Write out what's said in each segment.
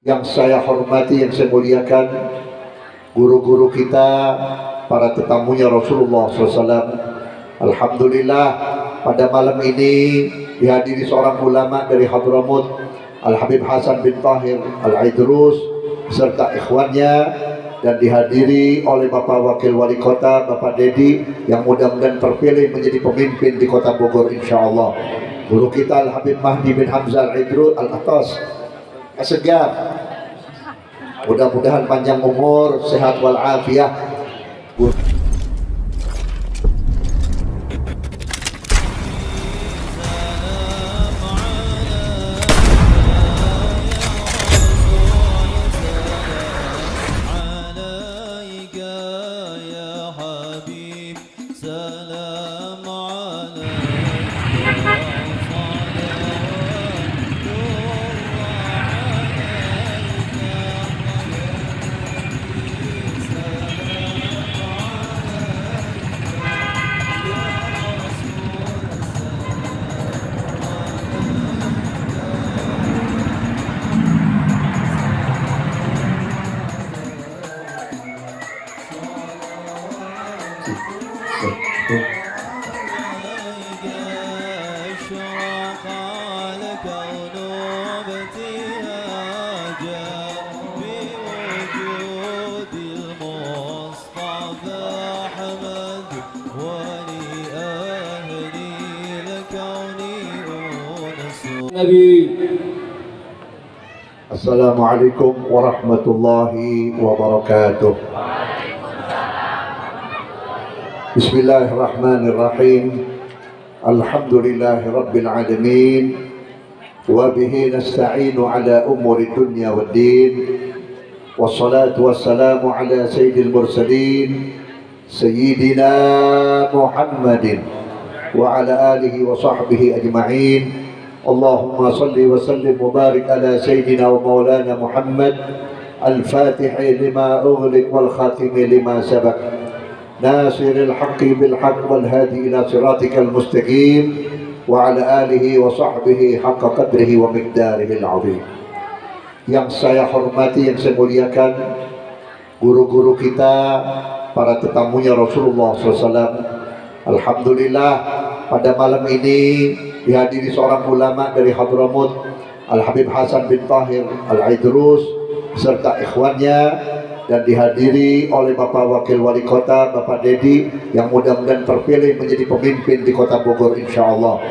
Yang saya hormati, yang saya muliakan, guru-guru kita, para tetamunya Rasulullah SAW. Alhamdulillah, pada malam ini dihadiri seorang ulama dari Hadramut, Al-Habib Hasan bin Tahir Al-Aidrus, serta ikhwannya, dan dihadiri oleh Bapak Wakil Wali Kota, Bapak Dedi, yang mudah-mudahan terpilih menjadi pemimpin di Kota Bogor insyaallah. Guru kita Al-Habib Mahdi bin Hamzah Al-Aidrus Al-Atas Asegaf, mudah-mudahan panjang umur, sehat walafiat. Assalamualaikum warahmatullahi wabarakatuh. Bismillahirrahmanirrahim. Alhamdulillahi rabbil alamin. Wa bihi nasta'inu ala umuri dunya waddin. Wassalatu wassalamu ala sayyidil mursalin Sayyidina Muhammadin wa ala alihi wa sahbihi ajma'in. Allahumma salli wa sallim wa barik ala sayyidina wa maulana Muhammad al-fatihi lima ughliq wal khatimi lima sabaq nasiril haqqi bil haqq wal hadi ila siratikal mustaqim wa ala alihi wa sahbihi haqqa qadrihi wa miqdarihi al-azim. Yang saya hormati, yang saya muliakan, guru-guru kita, para tetamunya Rasulullah SAW. Alhamdulillah, pada malam ini dihadiri seorang ulama dari Hadramut, Al-Habib Hasan bin Tahir Al-Aidrus, serta ikhwannya, dan dihadiri oleh Bapak Wakil Wali Kota, Bapak Dedi, yang mudah-mudahan terpilih menjadi pemimpin di Kota Bogor insyaallah.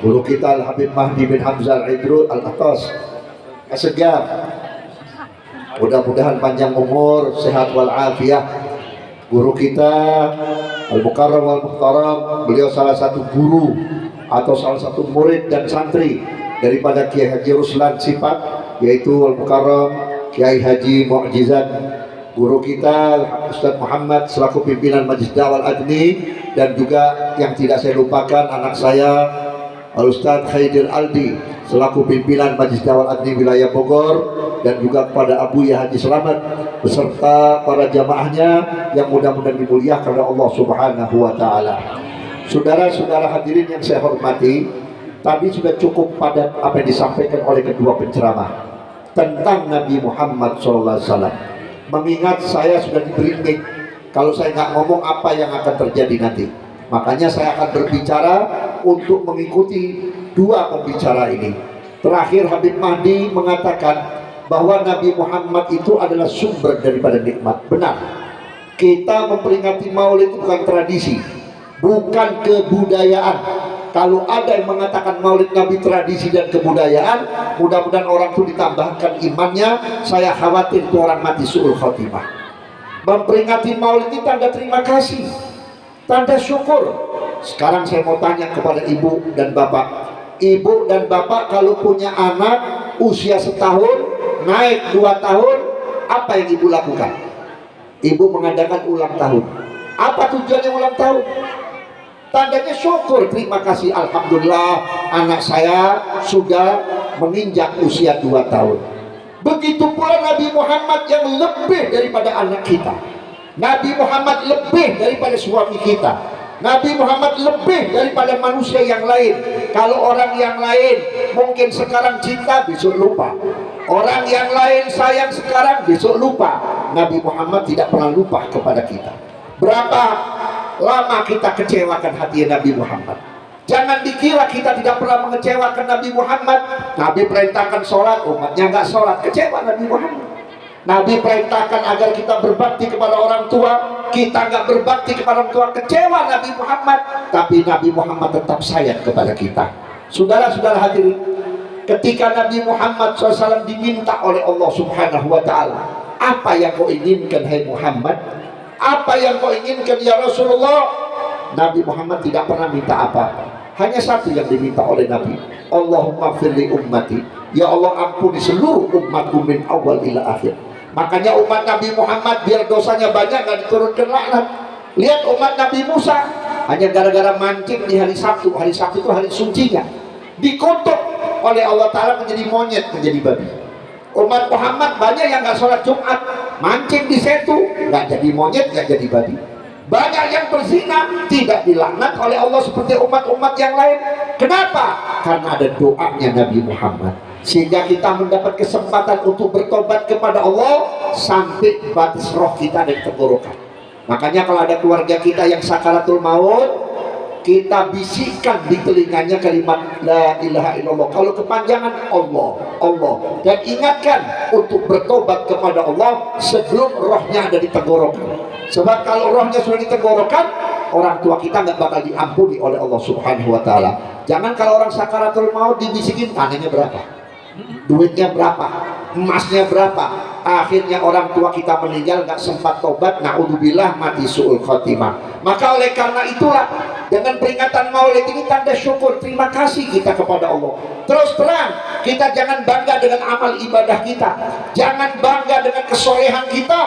Guru kita Al-Habib Mahdi bin Hamzah Al-Aidrus Al-Atas Asegaf, mudah-mudahan panjang umur, sehat walafiat. Guru kita Al-Mukarram wal-Muhtaram, beliau salah satu guru atau salah satu murid dan santri daripada Kiai Haji Ruslan Sifat, yaitu Al-Mukarram Kiai Haji Mu'jizat. Guru kita Ustaz Muhammad selaku pimpinan Majlis Dakwah Al-Adni, dan juga yang tidak saya lupakan anak saya Al-Ustaz Khaidir Aldi selaku pimpinan Majlis Dakwah Al-Adni wilayah Bogor, dan juga kepada Abu Ya Haji Selamat beserta para jamaahnya yang mudah-mudahan dimuliakan oleh Allah Subhanahu wa taala. Saudara-saudara hadirin yang saya hormati, tadi sudah cukup padat apa yang disampaikan oleh kedua penceramah tentang Nabi Muhammad SAW. Mengingat saya sudah diberi mic, kalau saya nggak ngomong apa yang akan terjadi nanti. Makanya saya akan berbicara untuk mengikuti dua pembicara ini. Terakhir Habib Mahdi mengatakan bahwa Nabi Muhammad itu adalah sumber daripada nikmat. Benar, kita memperingati Maulid itu bukan tradisi, bukan kebudayaan. Kalau ada yang mengatakan Maulid Nabi tradisi dan kebudayaan, mudah-mudahan orang itu ditambahkan imannya. Saya khawatir itu orang mati su'ul khotimah. Memperingati Maulid itu tanda terima kasih, tanda syukur. Sekarang saya mau tanya kepada ibu dan bapak. Ibu dan bapak kalau punya anak usia setahun naik 2 tahun, apa yang ibu lakukan? Ibu mengadakan ulang tahun. Apa tujuannya ulang tahun? Tandanya syukur, terima kasih, alhamdulillah anak saya sudah menginjak usia 2 tahun. Begitu pula Nabi Muhammad yang lebih daripada anak kita. Nabi Muhammad lebih daripada suami kita. Nabi Muhammad lebih daripada manusia yang lain. Kalau orang yang lain mungkin sekarang cinta, besok lupa. Orang yang lain sayang sekarang, besok lupa. Nabi Muhammad tidak pernah lupa kepada kita. Berapa lama kita kecewakan hati Nabi Muhammad? Jangan dikira kita tidak pernah mengecewakan Nabi Muhammad. Nabi perintahkan sholat, umatnya nggak sholat, kecewa Nabi Muhammad. Nabi perintahkan agar kita berbakti kepada orang tua, kita nggak berbakti kepada orang tua, kecewa Nabi Muhammad. Tapi Nabi Muhammad tetap sayang kepada kita. Saudara-saudara hadirin, ketika Nabi Muhammad SAW diminta oleh Allah Subhanahu wa Ta'ala, apa yang kau inginkan hai Muhammad? Apa yang kau inginkan ya Rasulullah? Nabi Muhammad tidak pernah minta apa-apa. Hanya satu yang diminta oleh Nabi, Allahumma firli ummati, ya Allah ampuni seluruh umatku min awal ila akhir. Makanya umat Nabi Muhammad biar dosanya banyak gak diturunkan laknat. Lihat umat Nabi Musa, hanya gara-gara mancing di hari Sabtu. Hari Sabtu itu hari sucinya, dikutuk oleh Allah Ta'ala menjadi monyet, menjadi babi. Umat Muhammad banyak yang gak sholat Jumat, mancing di setu, gak jadi monyet, gak jadi babi. Banyak yang berzina, tidak dilaknat oleh Allah seperti umat-umat yang lain. Kenapa? Karena ada doanya Nabi Muhammad, sehingga kita mendapat kesempatan untuk bertobat kepada Allah sampai batis roh kita dari tenggorokan. Makanya kalau ada keluarga kita yang sakaratul maut, kita bisikkan di telinganya kalimat la ilaha illallah. Kalau kepanjangan Allah, Allah. Dan ingatkan untuk bertobat kepada Allah sebelum rohnya ada di tenggorokan. Sebab kalau rohnya sudah di tenggorokan, orang tua kita nggak bakal diampuni oleh Allah Subhanahu wa Ta'ala. Jangan kalau orang sakaratul maut dibisikin tanahnya berapa, duitnya berapa, emasnya berapa. Akhirnya orang tua kita meninggal nggak sempat tobat, naudzubillah, mati su'ul khotimah. Maka oleh karena itulah, dengan peringatan Maulid ini tanda syukur, terima kasih kita kepada Allah. Terus terang, kita jangan bangga dengan amal ibadah kita, jangan bangga dengan kesolehan kita,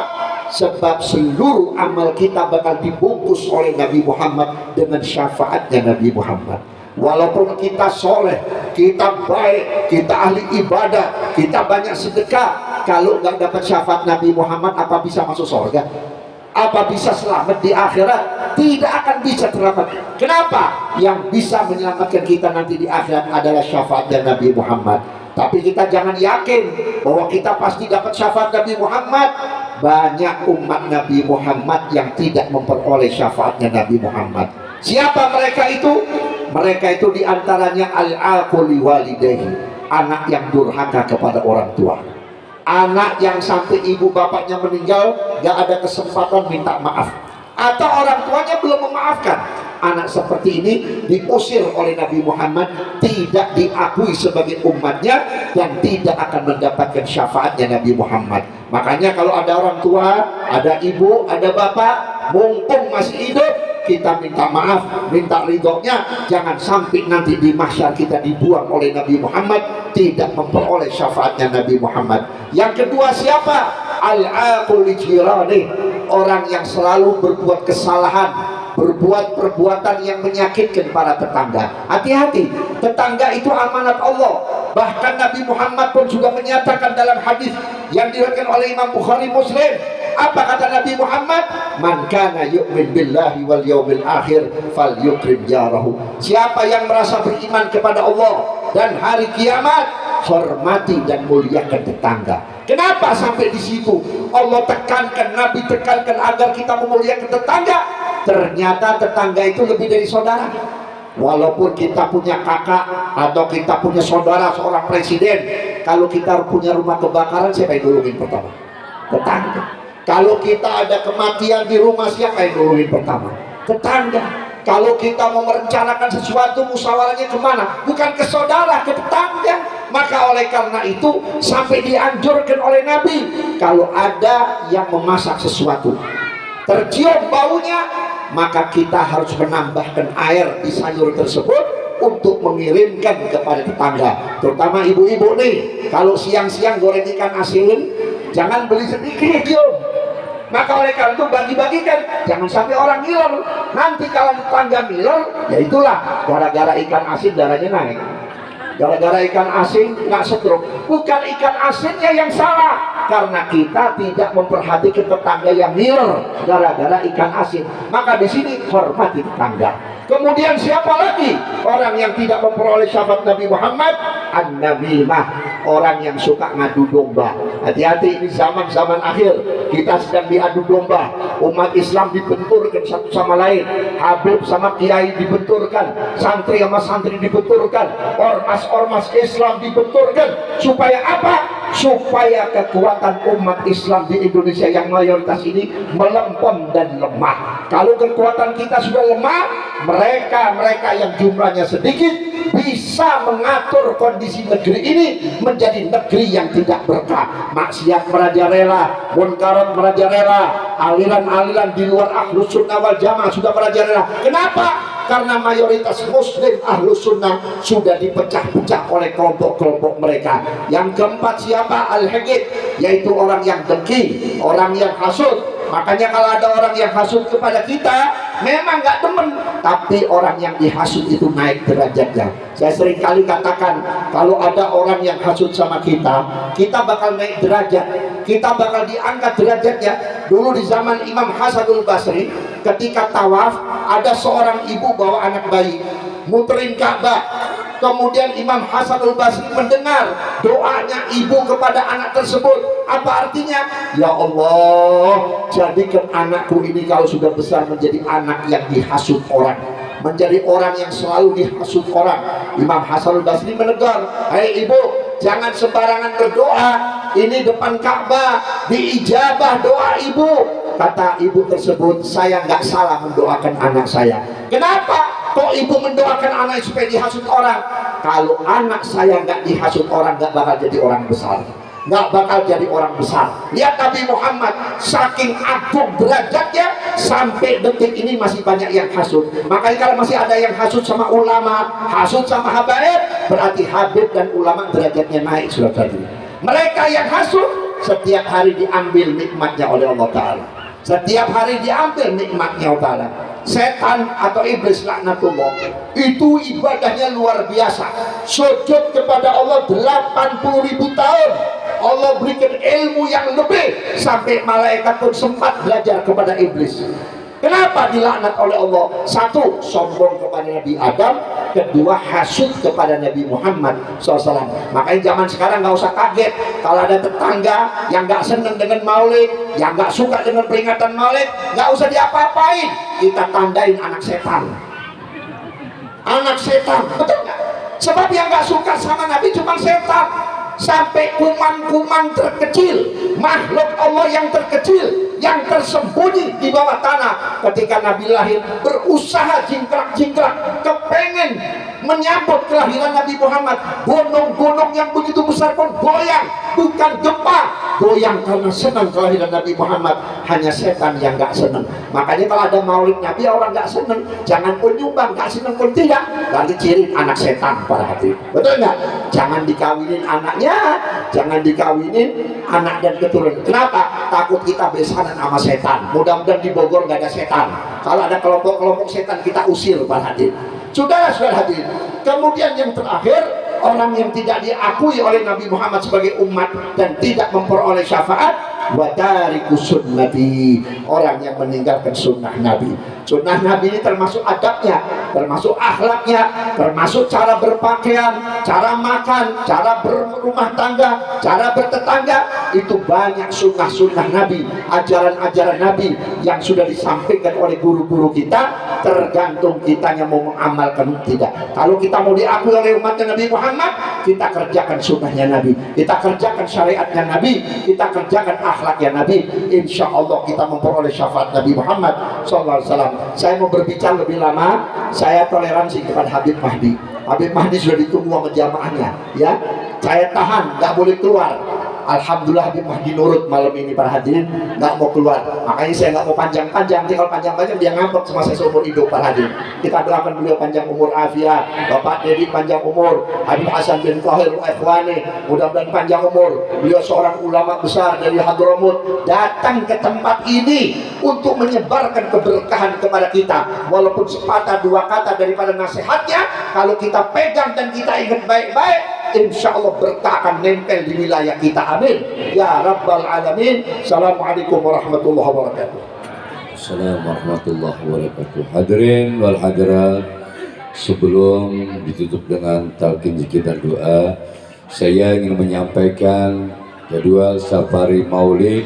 sebab seluruh amal kita bakal dibungkus oleh Nabi Muhammad dengan syafaatnya Nabi Muhammad. Walaupun kita soleh, kita baik, kita ahli ibadah, kita banyak sedekah, kalau nggak dapat syafaat Nabi Muhammad, apa bisa masuk surga? Apa bisa selamat di akhirat? Tidak akan bisa selamat. Kenapa? Yang bisa menyelamatkan kita nanti di akhirat adalah syafaat dari Nabi Muhammad. Tapi kita jangan yakin bahwa kita pasti dapat syafaat Nabi Muhammad. Banyak umat Nabi Muhammad yang tidak memperoleh syafaatnya Nabi Muhammad. Siapa mereka itu? Mereka itu diantaranya al-aquli walidayhi, anak yang durhaka kepada orang tua. Anak yang sampai ibu bapaknya meninggal gak ada kesempatan minta maaf, atau orang tuanya belum memaafkan. Anak seperti ini diusir oleh Nabi Muhammad, tidak diakui sebagai umatnya, dan tidak akan mendapatkan syafaatnya Nabi Muhammad. Makanya kalau ada orang tua, ada ibu, ada bapak, mumpung masih hidup, kita minta maaf, minta ridhonya. Jangan sampai nanti di mahsyar kita dibuang oleh Nabi Muhammad, tidak memperoleh syafaatnya Nabi Muhammad. Yang kedua siapa? Al-aqul li jirani, orang yang selalu berbuat kesalahan, berbuat perbuatan yang menyakitkan para tetangga. Hati-hati, tetangga itu amanat Allah. Bahkan Nabi Muhammad pun juga menyatakan dalam hadis yang diriwayatkan oleh Imam Bukhari Muslim. Apa kata Nabi Muhammad? Man kana yu'min billahi wal yawmil akhir falyukrim jarahu. Siapa yang merasa beriman kepada Allah dan hari kiamat, hormati dan muliakan tetangga. Kenapa sampai di situ Allah tekankan, Nabi tekankan agar kita memuliakan tetangga? Ternyata tetangga itu lebih dari saudara. Walaupun kita punya kakak atau kita punya saudara seorang presiden, kalau kita punya rumah kebakaran, siapa yang nolongin pertama? Tetangga. Kalau kita ada kematian di rumah, siapa yang nolongin pertama? Tetangga. Kalau kita mau merencanakan sesuatu, musyawarahnya kemana? Bukan ke saudara, ke tetangga. Maka oleh karena itu sampai dianjurkan oleh Nabi, kalau ada yang memasak sesuatu, tercium baunya, maka kita harus menambahkan air di sayur tersebut untuk mengirimkan kepada tetangga. Terutama ibu-ibu nih, kalau siang-siang goreng ikan asin, jangan beli sedikit, yuk. Maka oleh karena itu bagi-bagikan, jangan sampai orang ngiler. Nanti kalau tetangga ngiler, ya itulah gara-gara ikan asin darahnya naik, gara-gara ikan asin nggak stroke. Bukan ikan asinnya yang salah, Karena kita tidak memperhatikan tetangga yang ngiler gara-gara ikan asin. Maka di sini hormati tetangga. Kemudian siapa lagi orang yang tidak memperoleh syafaat Nabi Muhammad? An-namimah, orang yang suka ngadu domba. Hati-hati, ini zaman-zaman akhir, kita sedang diadu domba. Umat Islam dibenturkan satu sama lain, Habib sama kiai dibenturkan, santri sama santri dibenturkan, ormas-ormas Islam dibenturkan. Supaya apa? Supaya kekuatan umat Islam di Indonesia yang mayoritas ini melempem dan lemah. Kalau kekuatan kita sudah lemah, mereka yang jumlahnya sedikit bisa mengatur kondisi negeri ini menjadi negeri yang tidak berkah. Maksiat merajalela, munkarat merajalela, aliran-aliran di luar Ahlus Sunnah wal Jamaah sudah merajalela. Kenapa? Karena mayoritas muslim Ahlus Sunnah sudah dipecah-pecah oleh kelompok-kelompok mereka. Yang keempat siapa? Al-Haqid, yaitu orang yang dengki, orang yang hasud. Makanya kalau ada orang yang hasud kepada kita, memang nggak demen, tapi orang yang dihasud itu naik derajatnya. Saya sering kali katakan, kalau ada orang yang hasud sama kita, kita bakal naik derajat, kita bakal diangkat derajatnya. Dulu di zaman Imam Hasanul Basri, ketika tawaf, ada seorang ibu bawa anak bayi, muterin Ka'bah. Kemudian Imam Hasanul Basri mendengar doanya ibu kepada anak tersebut. Apa artinya? Ya Allah, jadikan anakku ini kalau sudah besar menjadi anak yang dihasut orang, menjadi orang yang selalu dihasut orang. Imam Hasanul Basri menegur, "Hai ibu, jangan sembarangan berdoa. Ini depan Ka'bah, diijabah doa ibu." Kata ibu tersebut, "Saya nggak salah mendoakan anak saya." Kenapa? Kok ibu mendoakan anak supaya dihasut orang? Kalau anak saya nggak dihasut orang, nggak bakal jadi orang besar, nggak bakal jadi orang besar. Lihat Nabi Muhammad, saking agung derajatnya, sampai detik ini masih banyak yang hasut. Makanya kalau masih ada yang hasut sama ulama, hasut sama habaib, berarti habib dan ulama derajatnya naik sudah tadi. Mereka yang hasut setiap hari diambil nikmatnya oleh Allah Ta'ala, setiap hari diambil nikmatnya Allah Ta'ala. Setan atau iblis laknatullah itu ibadahnya luar biasa, sujud kepada Allah 80.000 tahun. Allah berikan ilmu yang lebih, sampai malaikat pun sempat belajar kepada iblis. Kenapa dilaknat oleh Allah? Satu, sombong kepada Nabi Adam. Kedua, hasud kepada Nabi Muhammad SAW. Makanya zaman sekarang nggak usah kaget kalau ada tetangga yang nggak seneng dengan maulid, yang nggak suka dengan peringatan maulid, nggak usah diapa-apain. Kita tandain anak setan. Anak setan, betul nggak? Sebab yang nggak suka sama Nabi cuma setan. Sampai kuman-kuman terkecil, makhluk Allah yang terkecil, yang tersembunyi di bawah tanah, ketika Nabi lahir berusaha jingkrak-jingkrak kepengen menyambut kelahiran Nabi Muhammad. Gunung-gunung yang begitu besar pun goyang, bukan gempa, goyang karena senang kelahiran Nabi Muhammad. Hanya setan yang gak senang. Makanya kalau ada maulid Nabi orang gak senang, jangan pun nyumbang, gak senang pun tidak, berarti ciri anak setan para hati. Betul nggak? Jangan dikawinin anaknya, jangan dikawinin anak dan keturunan. Kenapa? Takut kita besanan sama setan. Mudah-mudahan di Bogor gak ada setan. Kalau ada kelompok-kelompok setan, kita usir para hati. Sudahlah hadirin. Kemudian yang terakhir, orang yang tidak diakui oleh Nabi Muhammad sebagai umat dan tidak memperoleh syafaat, wa tariku sunnati, orang yang meninggalkan sunnah Nabi. Sunnah Nabi ini termasuk adabnya, termasuk akhlaknya, termasuk cara berpakaian, cara makan, cara berumah tangga, cara bertetangga. Itu banyak sunnah-sunnah Nabi, ajaran-ajaran Nabi yang sudah disampaikan oleh guru-guru kita. Tergantung kitanya mau mengamalkan tidak. Kalau kita mau diakui oleh umatnya Nabi Muhammad, kita kerjakan sunnahnya Nabi, kita kerjakan syariatnya Nabi, kita kerjakan akhlaknya Nabi. Insya Allah kita memperoleh syafaat Nabi Muhammad SAW. Saya mau berbicara lebih lama, saya toleransi kepada Habib Mahdi. Habib Mahdi sudah ditunggu sama jamaahnya, ya. Saya tahan, nggak boleh keluar. Alhamdulillah Habib Mahdi nurut malam ini para hadirin, nggak mau keluar. Makanya saya nggak mau panjang-panjang. Nanti kalau panjang-panjang dia ngambek sama saya seumur hidup para hadirin. Kita doakan beliau panjang umur afiat, Bapak Dedi panjang umur, Habib Hasan bin Qahir Ikhwani mudah-mudahan panjang umur. Beliau seorang ulama besar dari Hadramut, datang ke tempat ini untuk menyebarkan keberkahan kepada kita. Walaupun sepatah dua kata daripada nasihatnya, kalau kita pegang dan kita ingat baik-baik, insya Allah berkah akan nempel di wilayah kita. Amin ya rabbal alamin. Assalamualaikum warahmatullahi wabarakatuh. Assalamualaikum warahmatullahi wabarakatuh. Hadirin wal hadirat, sebelum ditutup dengan talqin zikir dan doa, saya ingin menyampaikan jadwal safari maulid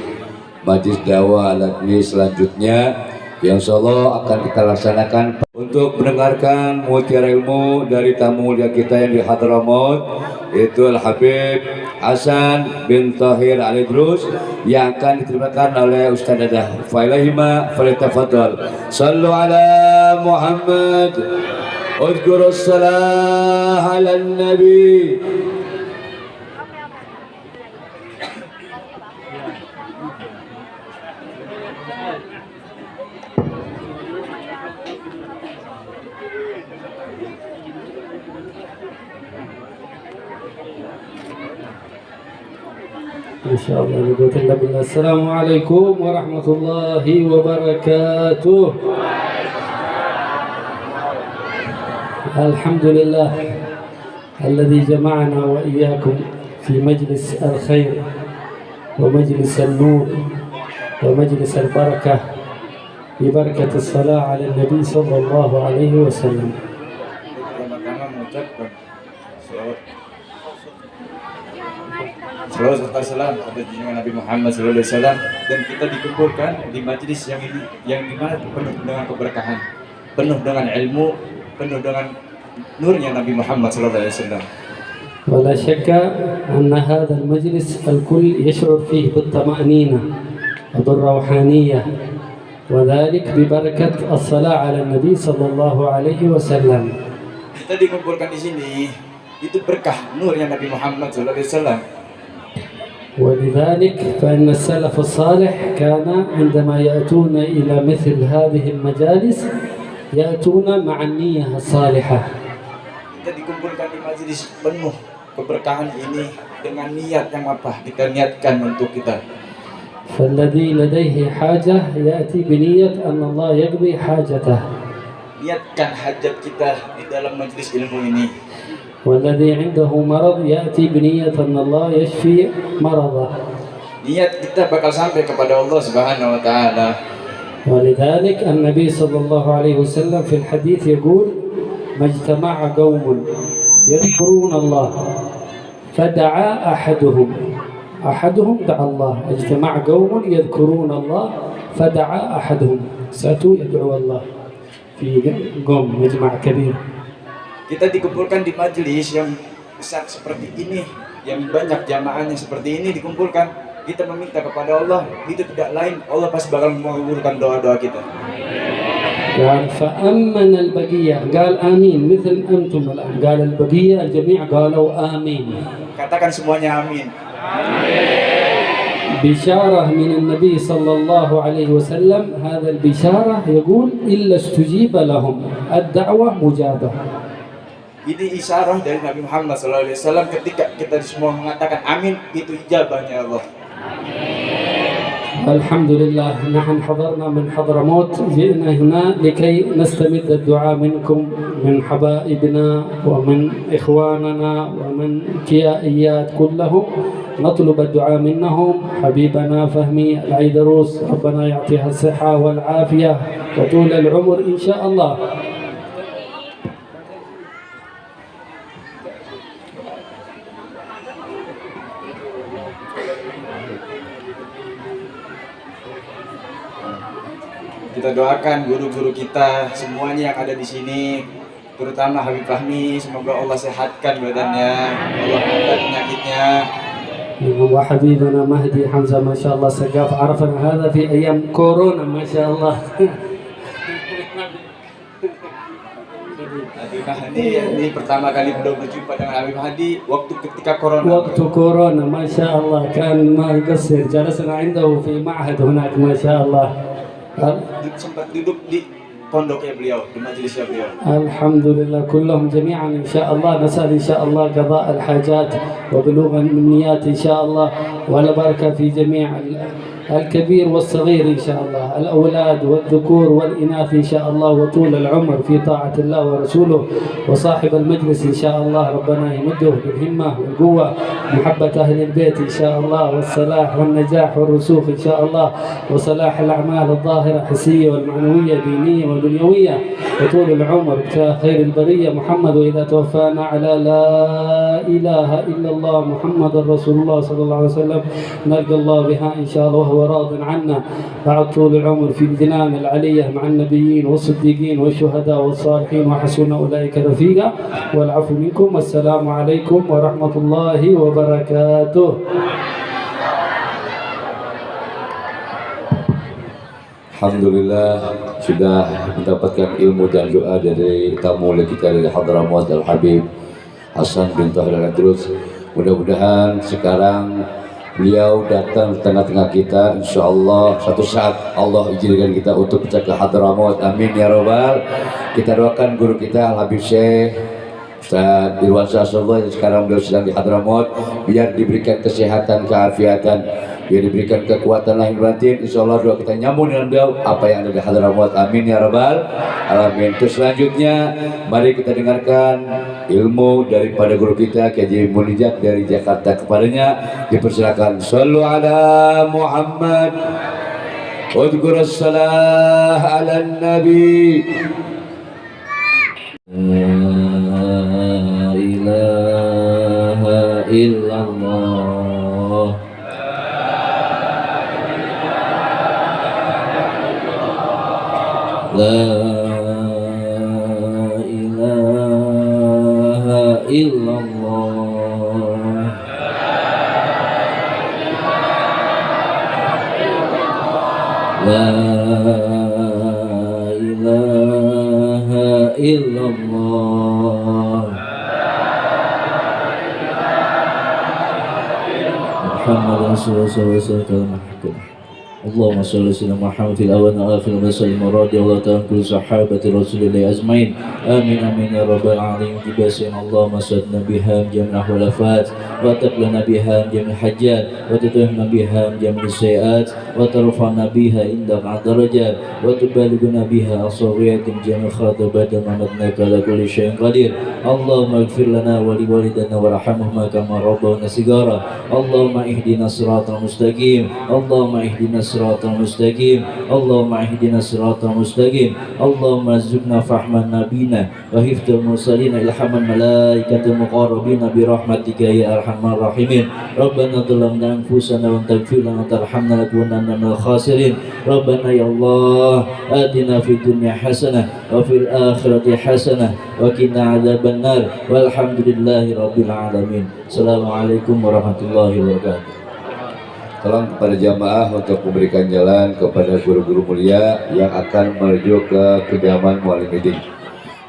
Majlis Dakwah Al-Adli selanjutnya yang insyaallah akan kita laksanakan untuk mendengarkan mutiara ilmu dari tamu mulia kita yang di Hadramaut, yaitu Al-Habib Hasan bin Tahir Al-Idrus, yang akan diterjemahkan oleh Ustaz Dadah. Failahima falyatafadhal. Sallu ala Muhammad. Udhkurus salah ala nabi. Insyaallah Alhamdulillah. Assalamualaikum warahmatullahi wabarakatuh. Alhamdulillah alladhi jama'ana wa iyyakum fi majlis al-khair wa majlis al-nur wa majlis al-barakah bi barakati as-salah ala nabi sallallahu alaihi wasallam. Pertama-tama mengucapkan salawat serta salam atas junjungan Nabi Muhammad SAW, dan kita dikumpulkan di majlis yang ini, yang dimana penuh dengan keberkahan, penuh dengan ilmu, penuh dengan nurnya Nabi Muhammad SAW. ولا شك أن هذا المجلس الكل يشعر فيه بالطمأنينة وبالروحانية، وذلك ببركة الصلاة على النبي صلى الله عليه وسلم. Kita dikumpulkan di sini itu berkah nurnya Nabi Muhammad SAW. ولذلك فإن السلف الصالح كان عندما يأتون إلى مثل هذه المجالس يأتون مع النية الصالحة. Kita dikumpulkan di majelis penuh keberkahan ini dengan niat yang apa? Kita niatkan untuk kita. فالذي لديه حاجة يأتي بنية أن الله يقضي حاجته. Niatkan hajat kita di dalam majelis ilmu ini. والذي عنده مرض يأتي بنية أن الله يشفي مرضه. Niat kita bakal sampai kepada Allah Subhanahu wa taala. ولذلك النبي صلى الله عليه وسلم في الحديث يقول: ما اجتمع قوم يذكرون الله فدعا أحدهم دعا الله. اجتمع قوم يذكرون الله فدعا أحدهم. سأتوا يدعو الله في قوم مجمع كبير. Kita dikumpulkan di majelis yang besar seperti ini, yang banyak jamaahnya seperti ini dikumpulkan, kita meminta kepada Allah, itu tidak lain, Allah pasti bakal mengabulkan doa-doa kita. قال فأمن البقية قال آمين مثل أنتم الآن. قال البقية الجميع قالوا آمين. Katakan semuanya amin. بشارة من النبي صلى الله عليه وسلم. هذا البشارة يقول إلا استجيب لهم الدعوة مجابة. Ini isyarah dari Nabi Muhammad SAW, ketika kita semua mengatakan amin, itu ijabahnya Allah. الحمد لله. نحن حضرنا من حضرموت، جئنا هنا لكي نستمد الدعاء منكم، من حبائبنا ومن إخواننا ومن كيائيات كلهم، نطلب الدعاء منهم. حبيبنا فهمي العيدروس ربنا يعطيها الصحة والعافية وطول العمر إن شاء الله. Kita doakan guru-guru kita semuanya yang ada di sini, terutama Habib Fahmi, semoga Allah sehatkan badannya, Allah angkat penyakitnya. وحبيبنا مهدي حمزة ما شاء الله سقاف، عرفنا هذا في أيام كورونا ما شاء الله. Habib Mahdi ini pertama kali beliau berjumpa dengan Habib Mahdi waktu ketika corona. وقت كورونا ما شاء الله كان ما يقصر، جلسنا عنده في معهد هناك ما شاء الله. Sempat duduk di pondoknya beliau, di majelisnya beliau. الحمد لله كلهم جميعا إن شاء الله نسأل إن شاء الله قضاء الحاجات وبلوغ الأمنيات إن شاء الله والبركة في جميع الكبير والصغير إن شاء الله، الأولاد والذكور والإناث إن شاء الله، وطول العمر في طاعة الله ورسوله، وصاحب المجلس إن شاء الله ربنا يمده بالهمة والقوة، محبة أهل البيت إن شاء الله، والصلاح والنجاح والرسوخ إن شاء الله، وصلاح الأعمال الظاهرة حسية والمعنوية دينية ودنيوية، وطول العمر خير البرية محمد، وإذا توفانا على لا إله إلا الله محمد رسول الله صلى الله عليه وسلم نلقى الله بها إن شاء الله وهو راض عنا بعد طول العمر في الجنان العلية مع النبيين والصديقين والشهداء والصالحين وحسن أولئك رفيقا، والعفو منكم، والسلام عليكم ورحمة الله وبركاته. Alhamdulillah sudah mendapatkan ilmu dan doa dari tamu kita dari Hadramaut Al-Habib Hasan bin Tahir Al-Adrus. Mudah-mudahan sekarang beliau datang di tengah-tengah kita, insya Allah satu saat Allah izinkan kita untuk bercak ke Hadramaut, amin ya robbal. Kita doakan guru kita Al-Habib Syekh Ustaz Irwan Syasullah yang sekarang beliau sedang di Hadramaut, biar diberikan kesehatan, keafiatan, biar diberikan kekuatan lahir batin. Insya Allah doa kita nyambung dengan beliau apa yang ada di Hadramaut, amin ya rabbal alamin. Terus selanjutnya mari kita dengarkan ilmu daripada guru kita Kiai Munijat dari Jakarta. Kepadanya dipersilakan. Shallu ala Muhammad udhkur as-salah ala nabi. La ilaha illallah. La ilaha illallah. La ilaha illallah. Muhammad Rasulullah SAW. Allahumma salli ala Muhammad fil awal wa akhir wa sallim radhiyallahu ta'ala kulli sahabati Rasulillah ajmain. Amin amin ya rabbal alamin. Tibasin Allahumma sadna biha jam'al khulafat wa taqlana biha jam'al hajjat wa tutahhina biha jam'al sayiat wa tarfa'na biha indaka darajat wa tubalighuna biha asawiyyatin jam'al khatabat wa madnaka ala kulli syai'in qadir. Allahumma ighfir lana wa li walidina warhamhuma kama rabbawna sigara. Allahumma ihdina siratal mustaqim. Allahumma ihdina siratal mustaqim. Allahumma ihdina siratal mustaqim. Allahumma arzuqna fahman nabina wa hifdzal mursalin ilhaman malaikatil muqarrabin bi rahmatika ya arhamar rahimin. Rabbana dhalamna anfusana wa taghfir lana tarhamna lakunanna minal khasirin. Rabbana ya Allah atina fid dunya hasanah wa fil akhirati hasanah wa qina adzabannar. Walhamdulillahi rabbil alamin. Assalamualaikum warahmatullahi wabarakatuh. Tolong kepada jamaah untuk memberikan jalan kepada guru-guru mulia yang akan menuju ke kediaman muallim meeting.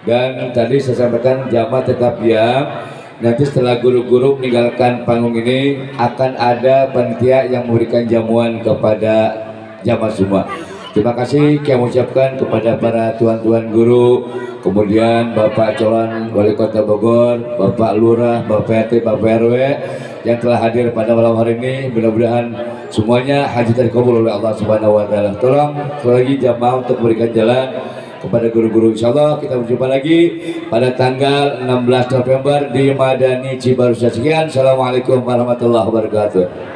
Dan tadi saya sampaikan jamaah tetap diam. Nanti setelah guru-guru meninggalkan panggung ini akan ada panitia yang memberikan jamuan kepada jamaah semua. Terima kasih kami ucapkan kepada para tuan-tuan guru, kemudian Bapak calon Wali Kota Bogor, Bapak Lurah, Bapak RT, Bapak RW yang telah hadir pada malam hari ini. Mudah-mudahan semuanya hajat dikabul oleh Allah Subhanahu wa taala. Tolong sekali lagi jamaah untuk berikan jalan kepada guru-guru. Insyaallah kita berjumpa lagi pada tanggal 16 November di Madani Cibaru. Sekian, assalamualaikum warahmatullahi wabarakatuh.